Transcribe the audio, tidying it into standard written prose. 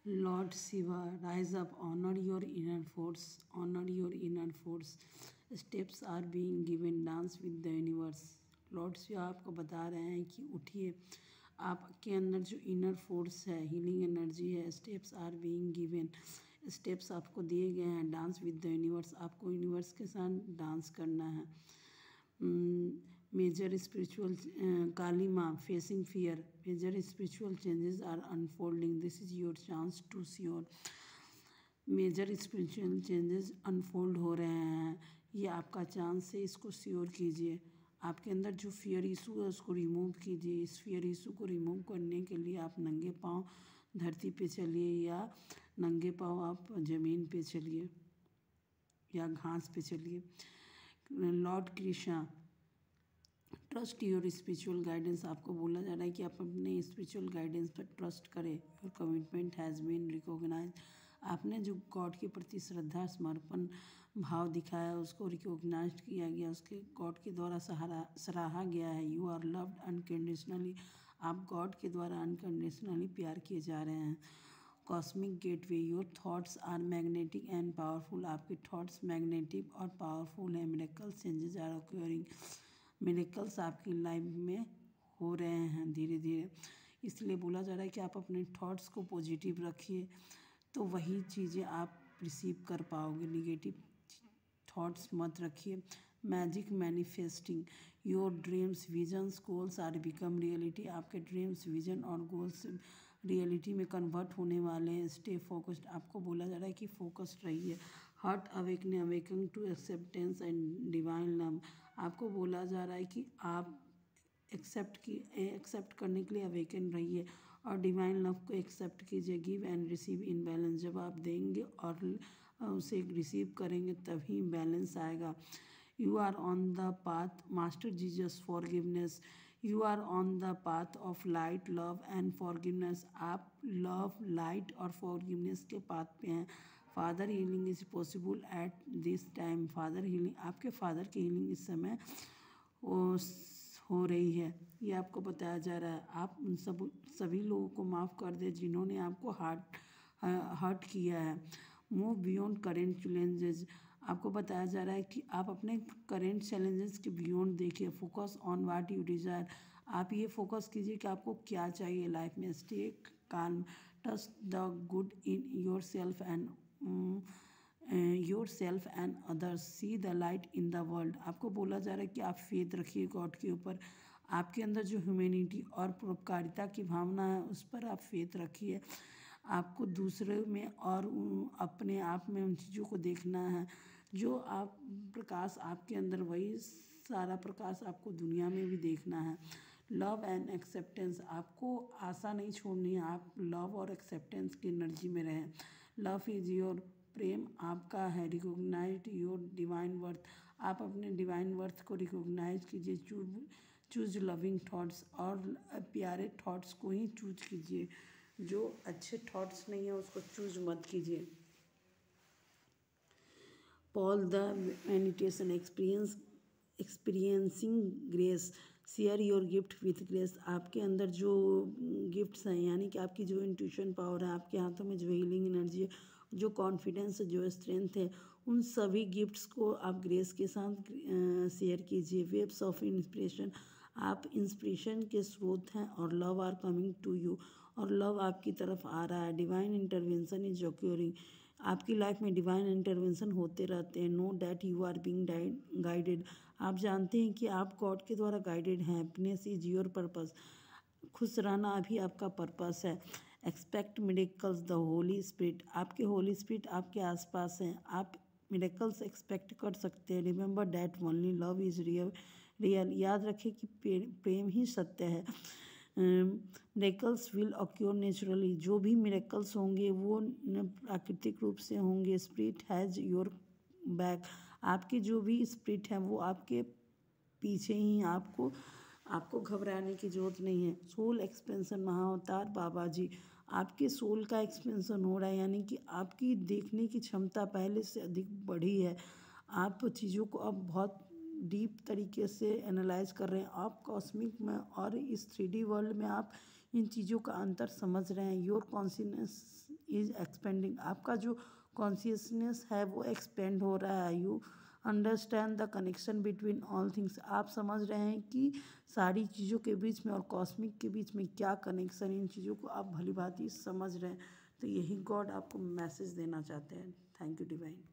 Lord Shiva, rise up, honor your inner force, honor your inner force. Steps are being given, dance with the universe. Lord Shiva आपको बता रहे हैं कि उठिए, आपके अंदर जो इनर फोर्स है, हीलिंग एनर्जी है, steps are being given, steps आपको दिए गए हैं, डांस विद द यूनिवर्स, आपको यूनिवर्स के साथ डांस करना है. Major spiritual Kali Ma facing fear. Major spiritual changes are unfolding. This is your chance to see. Major spiritual changes unfold हो रहे हैं, ये आपका चांस है, इसको श्योर कीजिए. आपके अंदर जो फियर इशू है उसको रिमूव कीजिए. इस फियर इशू को रिमूव करने के लिए आप नंगे पांव धरती पे चलिए या नंगे पांव आप ज़मीन पे चलिए या घास पे चलिए. Lord Krishna, trust your spiritual guidance. आपको बोला जा रहा है कि आप अपने स्पिरिचुअल गाइडेंस पर ट्रस्ट करें. Your commitment has been recognise. आपने जो गॉड के प्रति श्रद्धा समर्पण भाव दिखाया उसको रिकॉग्नाइज किया गया, उसके गॉड के द्वारा सराहा गया है. You are loved unconditionally. आप गॉड के द्वारा अनकंडीशनली प्यार किए जा रहे हैं. Cosmic gateway, your thoughts are magnetic and powerful. आपके थॉट्स मैग्नेटिक और पावरफुल हैं. Miracle changes are occurring. Miracles आपकी लाइफ में हो रहे हैं धीरे धीरे. इसलिए बोला जा रहा है कि आप अपने थॉट्स को पॉजिटिव रखिए तो वही चीज़ें आप रिसीव कर पाओगे. निगेटिव थॉट्स मत रखिए. Magic manifesting, your dreams visions goals are become reality. आपके ड्रीम्स विजन और गोल्स रियलिटी में कन्वर्ट होने वाले हैं. Stay focused. आपको बोला जा रहा है कि फोकस्ड रहिए. Heart awakening to acceptance and divine love. आपको बोला जा रहा है कि आप एक्सेप्ट करने के लिए अवेकन रहिए और डिवाइन लव को एक्सेप्ट कीजिए. Give and receive in balance. जब आप देंगे और उसे रिसीव करेंगे तभी बैलेंस आएगा. You are on the path master Jesus forgiveness. You are on the path of light love and forgiveness. आप लव लाइट और फॉरगिवनेस के पाथ पे हैं. Father healing is possible at this time. Father healing, आपके father की healing इस समय हो रही है, ये आपको बताया जा रहा है. आप उन सभी लोगों को माफ़ कर दें जिन्होंने आपको हर्ट किया है. Move beyond current challenges. आपको बताया जा रहा है कि आप अपने करेंट चैलेंजेस के बियॉन्ड देखिए. Focus on what you desire. आप ये फोकस कीजिए कि आपको क्या चाहिए लाइफ में. Stay calm. Trust the good in your self and others. See the light in the world. आपको बोला जा रहा है कि आप फेथ रखिए गॉड के ऊपर. आपके अंदर जो ह्यूमैनिटी और परोपकारिता की भावना है उस पर आप फेथ रखिए. आपको दूसरे में और अपने आप में उन चीज़ों को देखना है जो आप प्रकाश आपके अंदर, वही सारा प्रकाश आपको दुनिया में भी देखना है. Love and acceptance. आपको आशा नहीं छोड़नी है. आप लव और एक्सेप्टेंस की एनर्जी में रहें. Love is your. प्रेम आपका है. Recognise your divine worth. आप अपने डिवाइन वर्थ को रिकॉग्नाइज कीजिए. Choose loving thoughts. और प्यारे थॉट्स को ही चूज कीजिए. जो अच्छे थॉट्स नहीं है उसको चूज मत कीजिए. Paul the meditation experiencing grace. Share your gift with grace. आपके अंदर जो गिफ्ट्स हैं यानी कि आपकी जो इंट्यूशन पावर है, आपके हाथों में जो हीलिंग एनर्जी है, जो कॉन्फिडेंस है, जो स्ट्रेंथ है, उन सभी गिफ्ट्स को आप ग्रेस के साथ शेयर कीजिए. Waves of inspiration. आप इंस्पिरेशन के स्रोत हैं और love are coming to you. और लव आपकी तरफ आ रहा है. Divine intervention is occurring. आपकी लाइफ में डिवाइन इंटरवेंशन होते रहते हैं. Know that you are being guided. आप जानते हैं कि आप गॉड के द्वारा गाइडेड हैं. Happiness is your purpose. खुश रहना अभी आपका पर्पस है. Expect miracles. The Holi spirit. आपके होली स्पिरिट आपके आसपास हैं. आप मिरेकल्स एक्सपेक्ट कर सकते हैं. Remember that only love is real. याद रखें कि प्रेम ही सत्य है. Miracles will occur naturally. जो भी मिरेकल्स होंगे वो प्राकृतिक रूप से होंगे. Spirit has your back. आपके जो भी स्पिरिट हैं वो आपके पीछे ही. आपको घबराने की ज़रूरत नहीं है. Soul expansion. महाअवतार बाबा जी, आपके सोल का एक्सपेंशन हो रहा है यानी कि आपकी देखने की क्षमता पहले से अधिक बढ़ी है. आप चीज़ों को अब बहुत डीप तरीके से एनालाइज कर रहे हैं. आप कॉस्मिक में और इस 3D वर्ल्ड में आप इन चीज़ों का अंतर समझ रहे हैं। योर कॉन्शियसनेस इज एक्सपेंडिंग, आपका जो कॉन्शियसनेस है वो एक्सपेंड हो रहा है। You understand the connection between all things, आप समझ रहे हैं कि सारी चीज़ों के बीच में और कॉस्मिक के बीच में क्या कनेक्शन, इन चीज़ों को आप भली भांति समझ रहे हैं। तो यही गॉड आपको मैसेज देना चाहते हैं। Thank you divine.